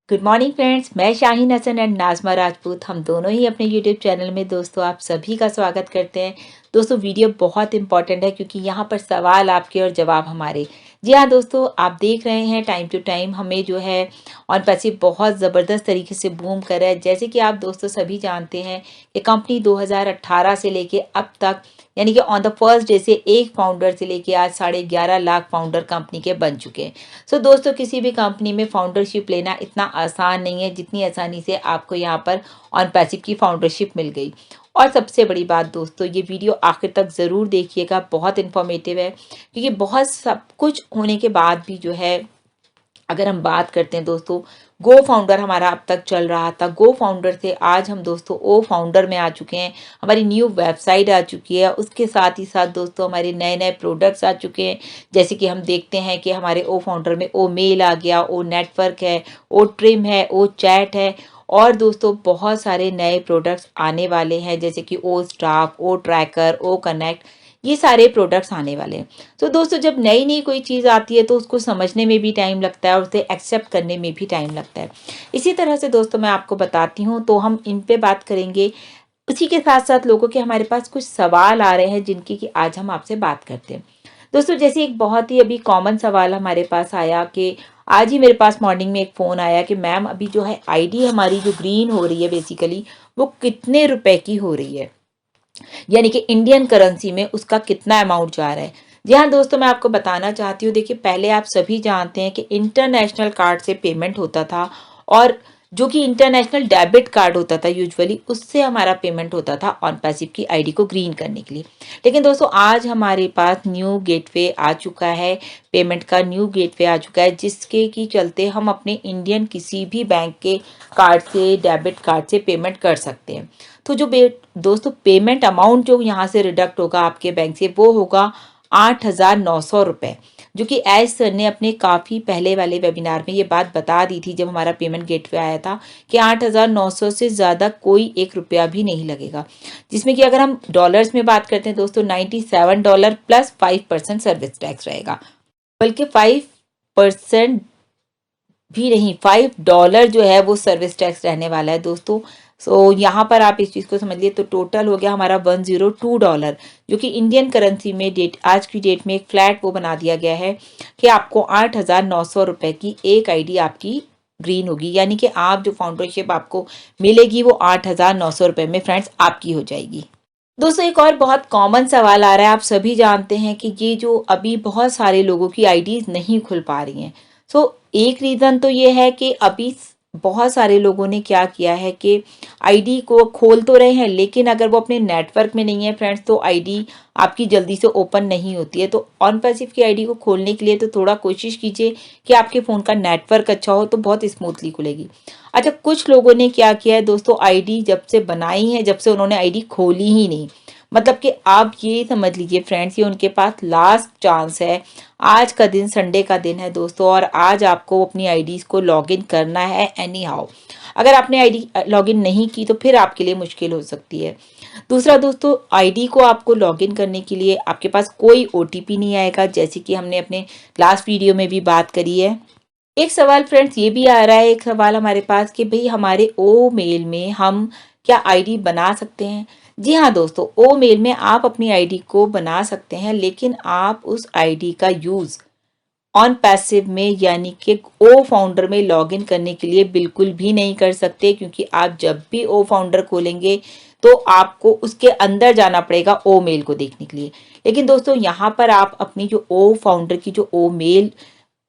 Good morning friends, मैं Shaheen Hasan and नाज़मा Rajput हम दोनों ही अपने यूट्यूब चैनल में दोस्तों आप सभी का स्वागत करते हैं। दोस्तों वीडियो बहुत इंपॉर्टेंट है क्योंकि यहाँ पर सवाल आपके और जवाब हमारे। जी हाँ दोस्तों, आप देख रहे हैं टाइम टू टाइम हमें जो है ऑन पैसिव बहुत ज़बरदस्त तरीके से बूम कर रहा है। जैसे कि आप दोस्तों सभी जानते हैं कि कंपनी 2018 से लेके अब तक यानी कि ऑन द फर्स्ट डे से एक फाउंडर से लेके आज 11.5 लाख फाउंडर कंपनी के बन चुके हैं। सो दोस्तों किसी भी कंपनी में फाउंडरशिप लेना इतना आसान नहीं है जितनी आसानी से आपको यहाँ पर ऑन पैसिव की फाउंडरशिप मिल गई। और सबसे बड़ी बात दोस्तों, ये वीडियो आखिर तक ज़रूर देखिएगा, बहुत इन्फॉर्मेटिव है क्योंकि बहुत सब कुछ होने के बाद भी जो है अगर हम बात करते हैं दोस्तों, गो फाउंडर हमारा अब तक चल रहा था। गो फाउंडर से आज हम दोस्तों ओ फाउंडर में आ चुके हैं। हमारी न्यू वेबसाइट आ चुकी है, उसके साथ ही साथ दोस्तों हमारे नए नए प्रोडक्ट्स आ चुके हैं। जैसे कि हम देखते हैं कि हमारे ओ फाउंडर में ओ मेल आ गया, ओ नेटवर्क है, ओ ट्रिम है, ओ चैट है और दोस्तों बहुत सारे नए प्रोडक्ट्स आने वाले हैं जैसे कि ओ स्टाफ, ओ ट्रैकर, ओ कनेक्ट, ये सारे प्रोडक्ट्स आने वाले हैं। तो दोस्तों जब नई नई कोई चीज़ आती है तो उसको समझने में भी टाइम लगता है और उसे एक्सेप्ट करने में भी टाइम लगता है। इसी तरह से दोस्तों मैं आपको बताती हूँ, तो हम इन पे बात करेंगे। उसी के साथ साथ लोगों के हमारे पास कुछ सवाल आ रहे हैं जिनकी कि आज हम आपसे बात करते हैं। दोस्तों जैसे एक बहुत ही अभी कॉमन सवाल हमारे पास आया कि आज ही मेरे पास मॉर्निंग में एक फ़ोन आया कि मैम अभी जो है आईडी हमारी जो ग्रीन हो रही है बेसिकली वो कितने रुपए की हो रही है, यानी कि इंडियन करेंसी में उसका कितना अमाउंट जा रहा है। जी हाँ दोस्तों, मैं आपको बताना चाहती हूँ, देखिए पहले आप सभी जानते हैं कि इंटरनेशनल कार्ड से पेमेंट होता था और जो कि इंटरनेशनल डेबिट कार्ड होता था यूजुअली उससे हमारा पेमेंट होता था ऑन पैसिव की आईडी को ग्रीन करने के लिए। लेकिन दोस्तों आज हमारे पास न्यू गेटवे आ चुका है, पेमेंट का न्यू गेटवे आ चुका है जिसके की चलते हम अपने इंडियन किसी भी बैंक के कार्ड से, डेबिट कार्ड से पेमेंट कर सकते हैं। तो जो दोस्तों पेमेंट अमाउंट जो यहाँ से रिडक्ट होगा आपके बैंक से वो होगा 8,900 रुपये, जो कि एज सर ने अपने काफ़ी पहले वाले वेबिनार में ये बात बता दी थी जब हमारा पेमेंट गेटवे आया था कि 8,900 से ज़्यादा कोई एक रुपया भी नहीं लगेगा। जिसमें कि अगर हम डॉलर्स में बात करते हैं दोस्तों $97 प्लस 5% सर्विस टैक्स रहेगा, बल्कि 5% भी नहीं, $5 जो है वो सर्विस टैक्स रहने वाला है दोस्तों। यहाँ पर आप इस चीज़ को समझिए तो टोटल हो गया हमारा $102, जो कि इंडियन करेंसी में आज की डेट में एक फ्लैट वो बना दिया गया है कि आपको 8,900 रुपये की एक आईडी आपकी ग्रीन होगी, यानी कि आप जो फाउंडरशिप आपको मिलेगी वो 8,900 रुपये में फ्रेंड्स आपकी हो जाएगी। दोस्तों एक और बहुत कॉमन सवाल आ रहा है, आप सभी जानते हैं कि ये जो अभी बहुत सारे लोगों की आईडीज नहीं खुल पा रही हैं। एक रीज़न तो ये है कि अभी बहुत सारे लोगों ने क्या किया है कि आईडी को खोल तो रहे हैं लेकिन अगर वो अपने नेटवर्क में नहीं है फ्रेंड्स तो आईडी आपकी जल्दी से ओपन नहीं होती है। तो ऑन पैसिव की आईडी को खोलने के लिए तो थोड़ा कोशिश कीजिए कि आपके फ़ोन का नेटवर्क अच्छा हो तो बहुत स्मूथली खुलेगी। अच्छा, कुछ लोगों ने क्या किया है दोस्तों, आईडी जब से बनाई है जब से उन्होंने आईडी खोली ही नहीं। मतलब कि आप ये समझ लीजिए फ्रेंड्स, ये उनके पास लास्ट चांस है। आज का दिन संडे का दिन है दोस्तों और आज आपको अपनी आईडीज़ को लॉगिन करना है एनी हाउ। अगर आपने आईडी लॉगिन नहीं की तो फिर आपके लिए मुश्किल हो सकती है। दूसरा दोस्तों, आईडी को आपको लॉगिन करने के लिए आपके पास कोई ओटीपी नहीं आएगा, जैसे कि हमने अपने लास्ट वीडियो में भी बात करी है। एक सवाल फ्रेंड्स ये भी आ रहा है, एक सवाल हमारे पास कि भाई हमारे ओ मेल में हम क्या आईडी बना सकते हैं। जी हाँ दोस्तों, ओ मेल में आप अपनी आईडी को बना सकते हैं लेकिन आप उस आईडी का यूज़ ऑन पैसिव में यानी कि ओ फाउंडर में लॉगिन करने के लिए बिल्कुल भी नहीं कर सकते, क्योंकि आप जब भी ओ फाउंडर खोलेंगे तो आपको उसके अंदर जाना पड़ेगा ओ मेल को देखने के लिए। लेकिन दोस्तों यहाँ पर आप अपनी जो ओ फाउंडर की जो ओ मेल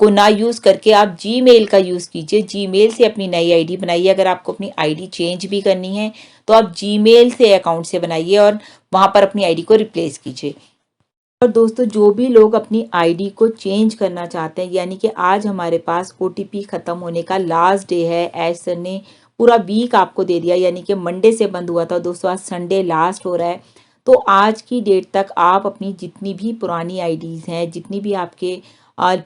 को ना यूज़ करके आप जीमेल का यूज़ कीजिए। जीमेल से अपनी नई आईडी बनाइए। अगर आपको अपनी आईडी चेंज भी करनी है तो आप जीमेल से अकाउंट से बनाइए और वहाँ पर अपनी आईडी को रिप्लेस कीजिए। और दोस्तों जो भी लोग अपनी आईडी को चेंज करना चाहते हैं, यानी कि आज हमारे पास ओटीपी ख़त्म होने का लास्ट डे है। एज सर ने पूरा वीक आपको दे दिया, यानी कि मंडे से बंद हुआ था दोस्तों, आज संडे लास्ट हो रहा है। तो आज की डेट तक आप अपनी जितनी भी पुरानी आईडीज़ हैं, जितनी भी आपके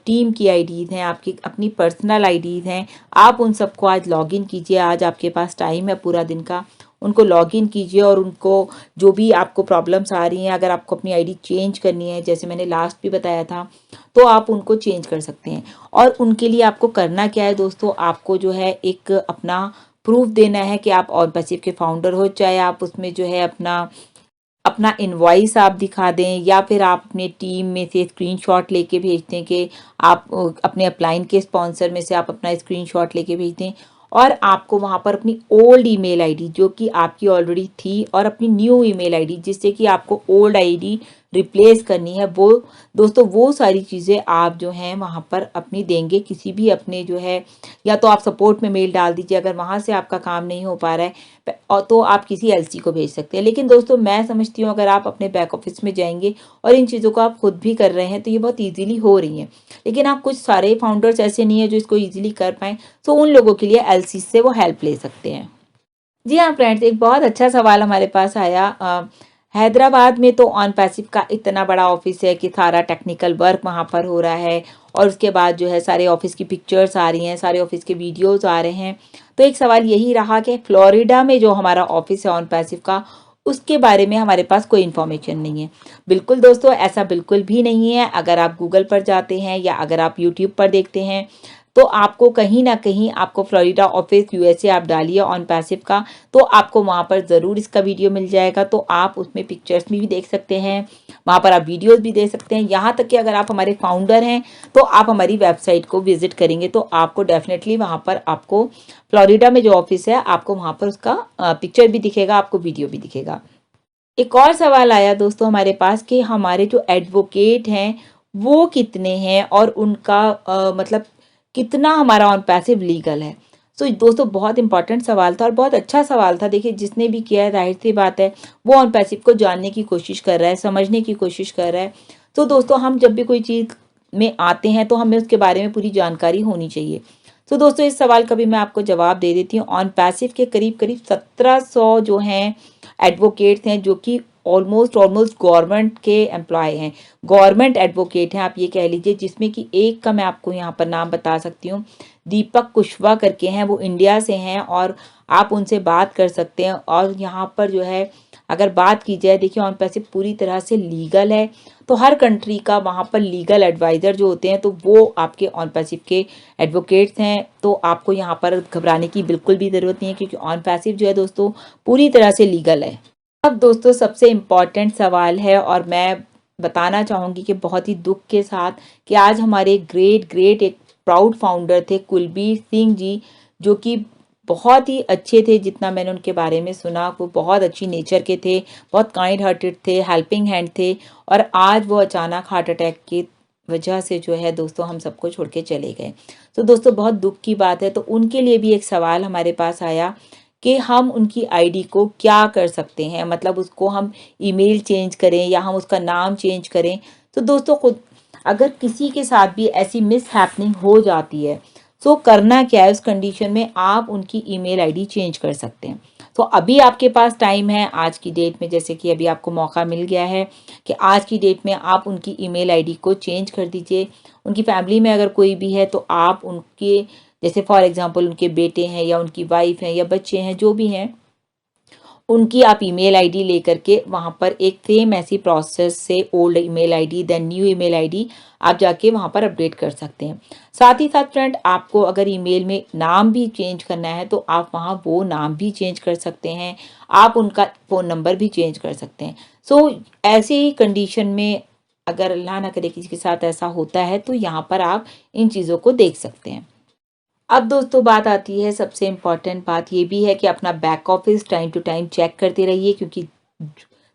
टीम की आईडीज़ हैं, आपकी अपनी पर्सनल आईडीज़ हैं, आप उन सबको आज लॉगिन कीजिए। आज आपके पास टाइम है पूरा दिन का उनको लॉगिन कीजिए और उनको जो भी आपको प्रॉब्लम्स आ रही हैं, अगर आपको अपनी आईडी चेंज करनी है, जैसे मैंने लास्ट भी बताया था, तो आप उनको चेंज कर सकते हैं। और उनके लिए आपको करना क्या है दोस्तों, आपको जो है एक अपना प्रूफ देना है कि आप ऑन पैसिव के फाउंडर हो, चाहे आप उसमें जो है अपना अपना इनवॉइस आप दिखा दें या फिर आप अपने टीम में से स्क्रीनशॉट लेके भेज दें कि आप अपने अपलाइन के स्पॉन्सर में से आप अपना स्क्रीनशॉट लेके भेज दें। और आपको वहाँ पर अपनी ओल्ड ईमेल आईडी जो कि आपकी ऑलरेडी थी और अपनी न्यू ईमेल आईडी जिससे कि आपको ओल्ड आईडी रिप्लेस करनी है, वो दोस्तों वो सारी चीज़ें आप जो हैं वहाँ पर अपनी देंगे। किसी भी अपने जो है, या तो आप सपोर्ट में मेल डाल दीजिए, अगर वहाँ से आपका काम नहीं हो पा रहा है और तो आप किसी एलसी को भेज सकते हैं। लेकिन दोस्तों मैं समझती हूँ अगर आप अपने बैक ऑफिस में जाएंगे और इन चीज़ों को आप खुद भी कर रहे हैं तो ये बहुत ईजीली हो रही हैं। लेकिन आप कुछ सारे फाउंडर्स ऐसे नहीं है जो इसको ईजिली कर पाएँ, तो उन लोगों के लिए एलसी से वो हेल्प ले सकते हैं। जी हाँ फ्रेंड्स, एक बहुत अच्छा सवाल हमारे पास आया। हैदराबाद में तो ऑन पैसिव का इतना बड़ा ऑफिस है कि सारा टेक्निकल वर्क वहाँ पर हो रहा है और उसके बाद जो है सारे ऑफिस की पिक्चर्स आ रही हैं, सारे ऑफिस के वीडियोस आ रहे हैं। तो एक सवाल यही रहा कि फ्लोरिडा में जो हमारा ऑफिस है ऑन पैसिव का, उसके बारे में हमारे पास कोई इन्फॉर्मेशन नहीं है। बिल्कुल दोस्तों, ऐसा बिल्कुल भी नहीं है। अगर आप गूगल पर जाते हैं या अगर आप यूट्यूब पर देखते हैं तो आपको कहीं ना कहीं आपको फ्लोरिडा ऑफिस यूएसए आप डालिए ऑन पैसिव का, तो आपको वहाँ पर ज़रूर इसका वीडियो मिल जाएगा। तो आप उसमें पिक्चर्स भी देख सकते हैं, वहाँ पर आप वीडियोस भी देख सकते हैं। यहाँ तक कि अगर आप हमारे फाउंडर हैं तो आप हमारी वेबसाइट को विजिट करेंगे तो आपको डेफिनेटली वहाँ पर आपको फ्लोरिडा में जो ऑफिस है आपको वहाँ पर उसका पिक्चर भी दिखेगा, आपको वीडियो भी दिखेगा। एक और सवाल आया दोस्तों हमारे पास कि हमारे जो एडवोकेट हैं वो कितने हैं और उनका मतलब कितना हमारा ऑन पैसिव लीगल है। तो दोस्तों बहुत इंपॉर्टेंट सवाल था और बहुत अच्छा सवाल था। देखिए जिसने भी किया है जाहिर सी बात है वो ऑन पैसिव को जानने की कोशिश कर रहा है, समझने की कोशिश कर रहा है। तो दोस्तों हम जब भी कोई चीज़ में आते हैं तो हमें उसके बारे में पूरी जानकारी होनी चाहिए। तो दोस्तों इस सवाल का भी मैं आपको जवाब दे देती हूँ। ऑन पैसिव के करीब करीब 1700 जो हैं एडवोकेट्स हैं जो कि ऑलमोस्ट गवर्नमेंट के एम्प्लॉय हैं, गवर्नमेंट एडवोकेट हैं आप ये कह लीजिए, जिसमें कि एक का मैं आपको यहाँ पर नाम बता सकती हूँ, दीपक कुशवाहा करके हैं, वो इंडिया से हैं और आप उनसे बात कर सकते हैं। और यहाँ पर जो है अगर बात की जाए, देखिए ऑन पैसिव पूरी तरह से लीगल है, तो हर कंट्री का वहाँ पर लीगल एडवाइज़र जो होते हैं तो वो आपके ऑन पैसिव के एडवोकेट्स हैं। तो आपको यहाँ पर घबराने की बिल्कुल भी ज़रूरत नहीं है क्योंकि ऑन पैसिव जो है दोस्तों पूरी तरह से लीगल है। अब दोस्तों सबसे इम्पॉर्टेंट सवाल है और मैं बताना चाहूँगी कि बहुत ही दुख के साथ कि आज हमारे ग्रेट एक प्राउड फाउंडर थे कुलबीर सिंह जी, जो कि बहुत ही अच्छे थे। जितना मैंने उनके बारे में सुना वो बहुत अच्छी नेचर के थे, बहुत काइंड हार्टेड थे, हेल्पिंग हैंड थे। और आज वो अचानक हार्ट अटैक की वजह से जो है दोस्तों हम सबको छोड़ के चले गए। तो दोस्तों बहुत दुख की बात है। तो उनके लिए भी एक सवाल हमारे पास आया कि हम उनकी आईडी को क्या कर सकते हैं, मतलब उसको हम ईमेल चेंज करें या हम उसका नाम चेंज करें। तो दोस्तों खुद अगर किसी के साथ भी ऐसी मिस हैपनिंग हो जाती है तो करना क्या है, उस कंडीशन में आप उनकी ईमेल आईडी चेंज कर सकते हैं। तो अभी आपके पास टाइम है आज की डेट में, जैसे कि अभी आपको मौका मिल गया है कि आज की डेट में आप उनकी ईमेल आईडी को चेंज कर दीजिए। उनकी फैमिली में अगर कोई भी है तो आप उनके, जैसे फॉर एग्जांपल उनके बेटे हैं या उनकी वाइफ हैं या बच्चे हैं जो भी हैं, उनकी आप ईमेल आईडी लेकर के वहाँ पर एक सेम ऐसी प्रोसेस से old email ID then new email ID आप जाके वहाँ पर अपडेट कर सकते हैं। साथ ही साथ फ्रेंड आपको अगर ईमेल में नाम भी चेंज करना है तो आप वहाँ वो नाम भी चेंज कर सकते हैं, आप उनका फ़ोन नंबर भी चेंज कर सकते हैं। सो ऐसे ही कंडीशन में अगर अल्लाह ना करे किसी के साथ ऐसा होता है तो यहाँ पर आप इन चीज़ों को देख सकते हैं। अब दोस्तों बात आती है, सबसे इम्पॉर्टेंट बात ये भी है कि अपना back office time to time check करते रहिए क्योंकि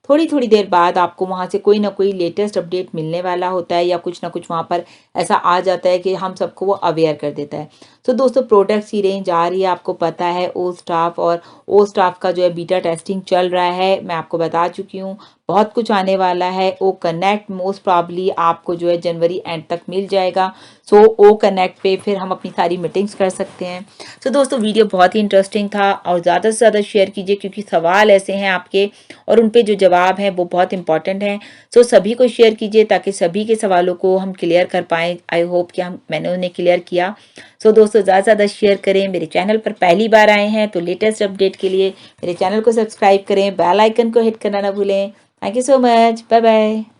थोड़ी थोड़ी देर बाद आपको वहाँ से कोई ना कोई लेटेस्ट अपडेट मिलने वाला होता है या कुछ ना कुछ वहाँ पर ऐसा आ जाता है कि हम सबको वो अवेयर कर देता है। तो दोस्तों प्रोडक्ट्स की रेंज आ रही है, आपको पता है ओ स्टाफ, और ओ स्टाफ का जो है बीटा टेस्टिंग चल रहा है, मैं आपको बता चुकी हूँ। बहुत कुछ आने वाला है। ओ कनेक्ट मोस्ट प्रॉब्ली आपको जो है जनवरी एंड तक मिल जाएगा। सो ओ कनेक्ट पे फिर हम अपनी सारी मीटिंग्स कर सकते हैं। तो दोस्तों वीडियो बहुत ही इंटरेस्टिंग था और ज़्यादा से ज़्यादा शेयर कीजिए क्योंकि सवाल ऐसे हैं आपके और उन पे जो जवाब हैं वो बहुत इंपॉर्टेंट हैं। सो सभी को शेयर कीजिए ताकि सभी के सवालों को हम क्लियर कर पाएँ। आई होप कि मैंने उन्हें क्लियर किया। सो दोस्तों ज़्यादा से ज़्यादा शेयर करें। मेरे चैनल पर पहली बार आए हैं तो लेटेस्ट अपडेट के लिए मेरे चैनल को सब्सक्राइब करें, बेल आइकन को हिट करना ना भूलें। Thank you so much, bye bye.